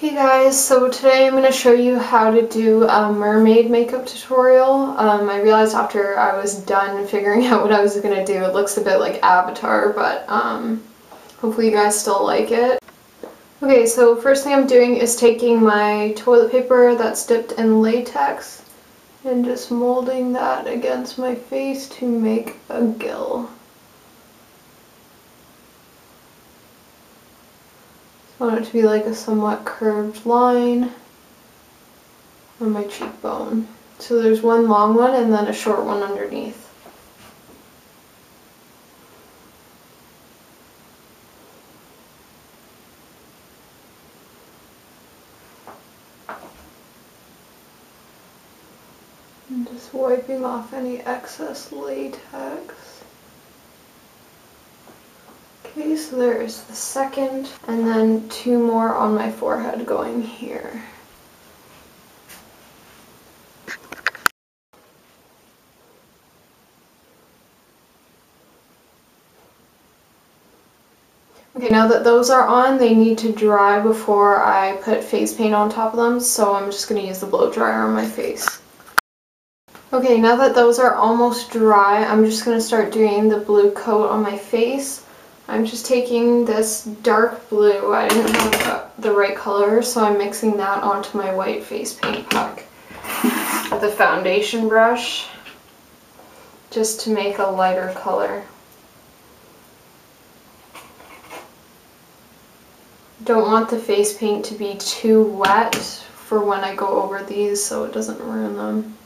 Hey guys, so today I'm going to show you how to do a mermaid makeup tutorial. I realized after I was done figuring out what I was going to do, it looks a bit like Avatar, but hopefully you guys still like it. Okay, so first thing I'm doing is taking my toilet paper that's dipped in latex and just molding that against my face to make a gill. I want it to be like a somewhat curved line on my cheekbone. So there's one long one and then a short one underneath. And just wiping off any excess latex. Okay, so there's the second, and then two more on my forehead going here. Okay, now that those are on, they need to dry before I put face paint on top of them, so I'm just going to use the blow dryer on my face. Okay, now that those are almost dry, I'm just going to start doing the blue coat on my face. I'm just taking this dark blue, I didn't have the right color, so I'm mixing that onto my white face paint pack with a foundation brush, just to make a lighter color. Don't want the face paint to be too wet for when I go over these so it doesn't ruin them.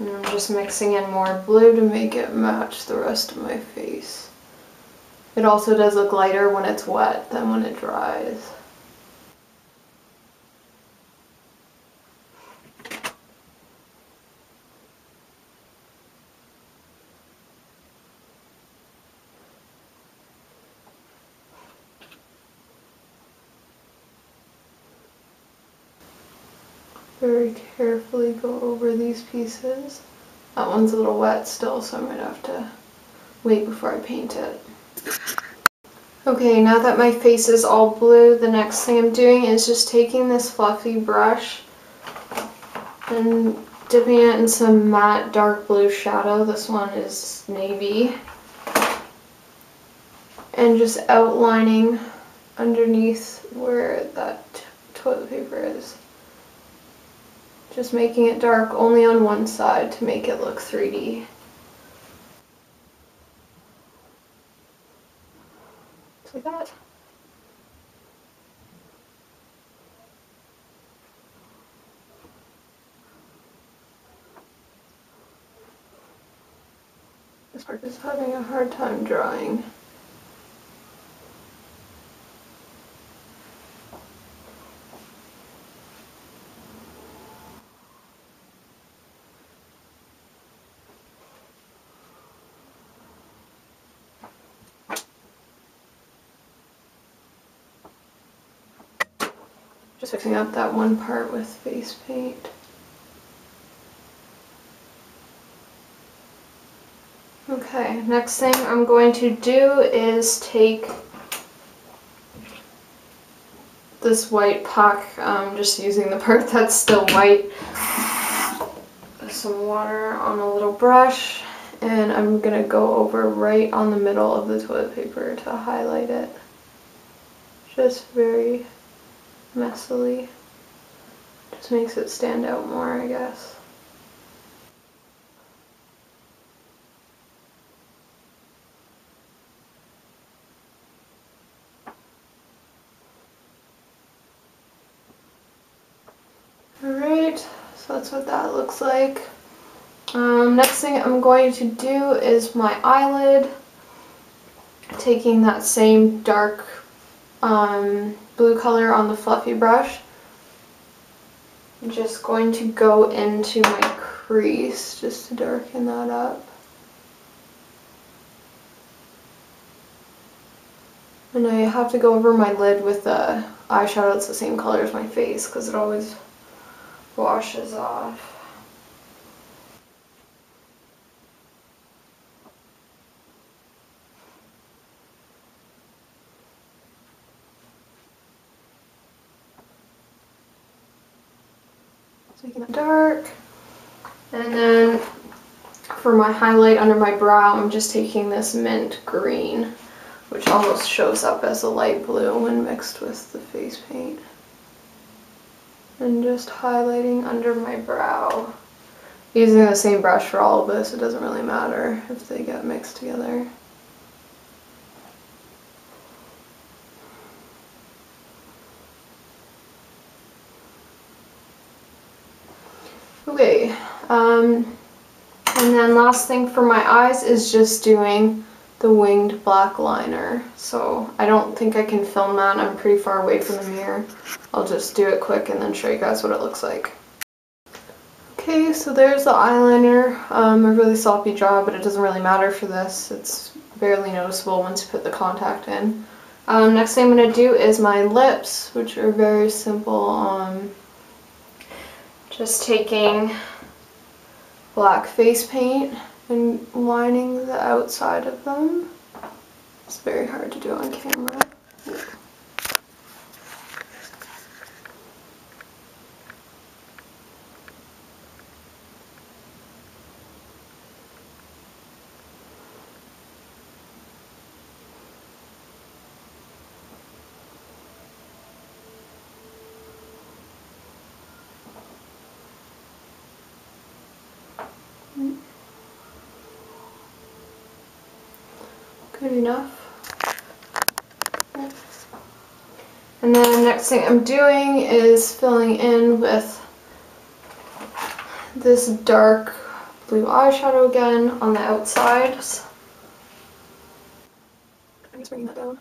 And I'm just mixing in more blue to make it match the rest of my face. It also does look lighter when it's wet than when it dries. Very carefully go over these pieces. That one's a little wet still, so I'm going to have to wait before I paint it. Okay, now that my face is all blue, the next thing I'm doing is just taking this fluffy brush and dipping it in some matte dark blue shadow. This one is navy. And just outlining underneath where that toilet paper is. Just making it dark only on one side to make it look 3D. Just like that. This part is having a hard time drying. Just fixing up that one part with face paint. Okay, next thing I'm going to do is take this white puck, just using the part that's still white, some water on a little brush, and I'm going to go over right on the middle of the toilet paper to highlight it. Just very messily. Just makes it stand out more, I guess. Alright, so that's what that looks like. Next thing I'm going to do is my eyelid. Taking that same dark blue color on the fluffy brush. I'm just going to go into my crease just to darken that up. And I have to go over my lid with the eyeshadow that's the same color as my face because it always washes off. So making that dark. And then for my highlight under my brow, I'm just taking this mint green, which almost shows up as a light blue when mixed with the face paint. And just highlighting under my brow. Using the same brush for all of this, it doesn't really matter if they get mixed together. Okay, and then last thing for my eyes is just doing the winged black liner. So I don't think I can film that, I'm pretty far away from the mirror. I'll just do it quick and then show you guys what it looks like. Okay, so there's the eyeliner. A really sloppy job, but it doesn't really matter for this. It's barely noticeable once you put the contact in. Next thing I'm going to do is my lips, which are very simple. Just taking black face paint and lining the outside of them. It's very hard to do on camera. Good enough. And then next thing I'm doing is filling in with this dark blue eyeshadow again on the outsides. I'm just bringing that down.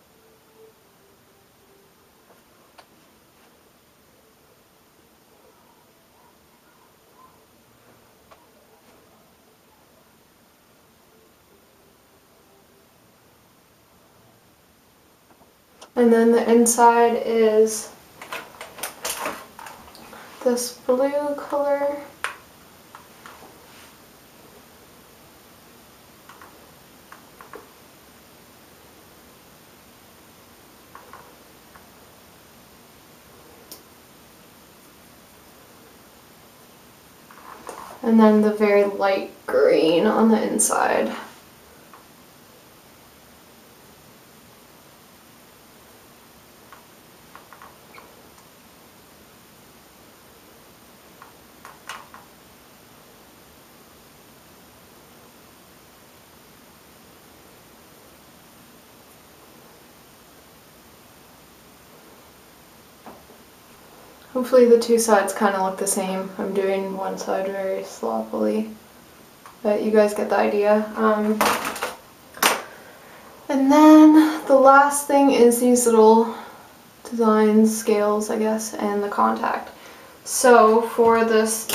And then the inside is this blue color. And then the very light green on the inside. Hopefully the two sides kind of look the same. I'm doing one side very sloppily, but you guys get the idea. And then the last thing is these little designs, scales I guess, and the contact. So for this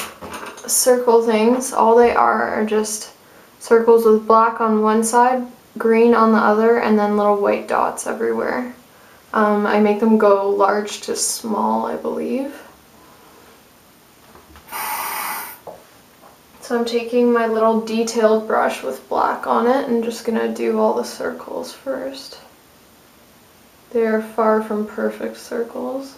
circle things, all they are just circles with black on one side, green on the other, and then little white dots everywhere. I make them go large to small, I believe. So I'm taking my little detailed brush with black on it and just gonna do all the circles first. They are far from perfect circles.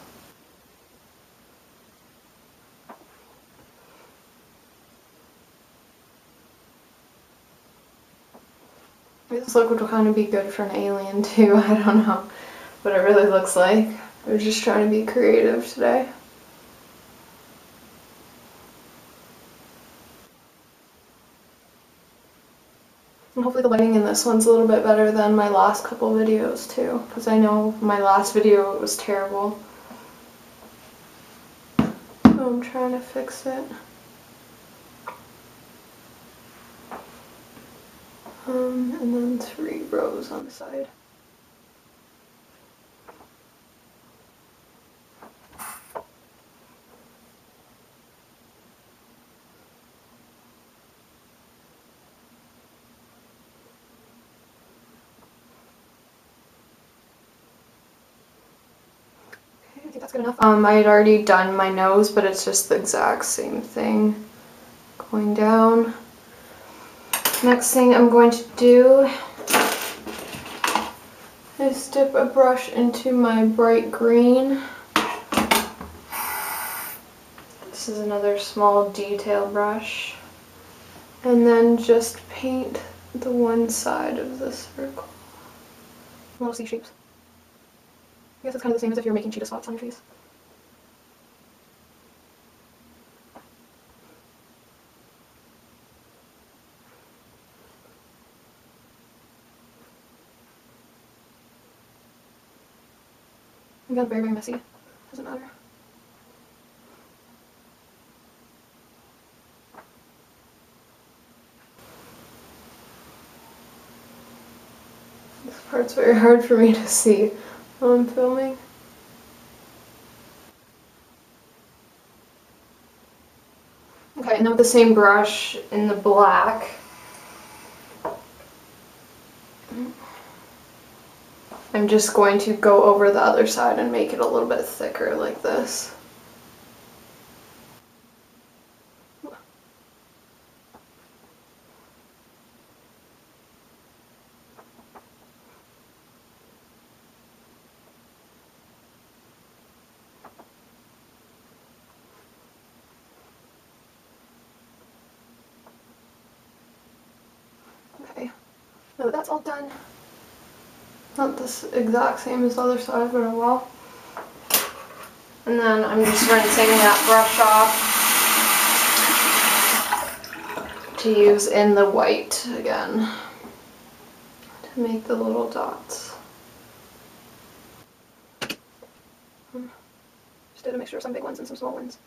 This look would kind of be good for an alien too, I don't know what it really looks like. I was just trying to be creative today. And hopefully the lighting in this one's a little bit better than my last couple videos too, because I know my last video was terrible. So I'm trying to fix it. And then 3 rows on the side. Okay, I think that's good enough. I had already done my nose, but it's just the exact same thing going down. Next thing I'm going to do is dip a brush into my bright green. This This is another small detail brush. And then just paint the one side of the circle. Little C shapes. I guess it's kind of the same as if you're making cheetah spots on your face. Again, very, very messy. Doesn't matter. This part's very hard for me to see while I'm filming. Okay, and then with the same brush in the black, I'm just going to go over the other side and make it a little bit thicker like this. Okay, now that that's all done. Not this exact same as the other side, but oh well. And then I'm just rinsing that brush off to use in the white again to make the little dots. Just did a mixture of some big ones and some small ones.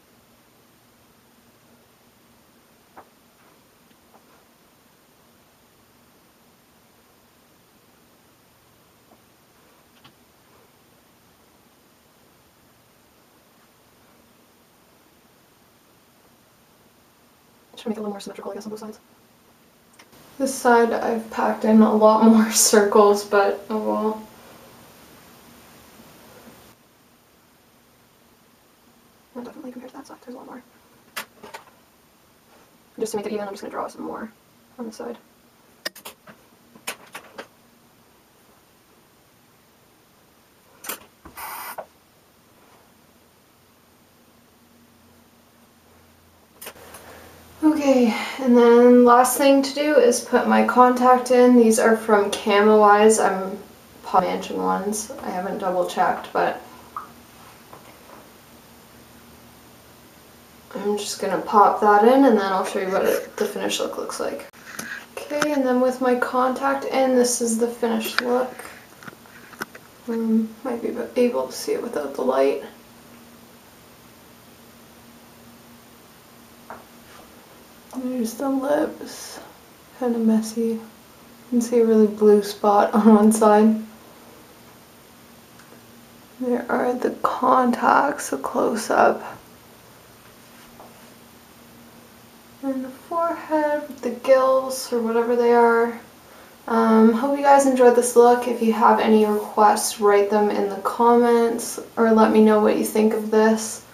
Should make it a little more symmetrical, I guess, on both sides. This side I've packed in a lot more circles, but oh well. And definitely compared to that side, there's a lot more. Just to make it even, I'm just going to draw some more on the side. Okay, and then last thing to do is put my contact in. These are from Camo-Wise. I'm Mansion ones. I haven't double checked, but I'm just gonna pop that in and then I'll show you what the finished look looks like. Okay, and then with my contact in, this is the finished look. Might be able to see it without the light. There's the lips, kind of messy. You can see a really blue spot on one side. There are the contacts, a close-up. And the forehead with the gills, or whatever they are. Hope you guys enjoyed this look. If you have any requests, write them in the comments, or let me know what you think of this.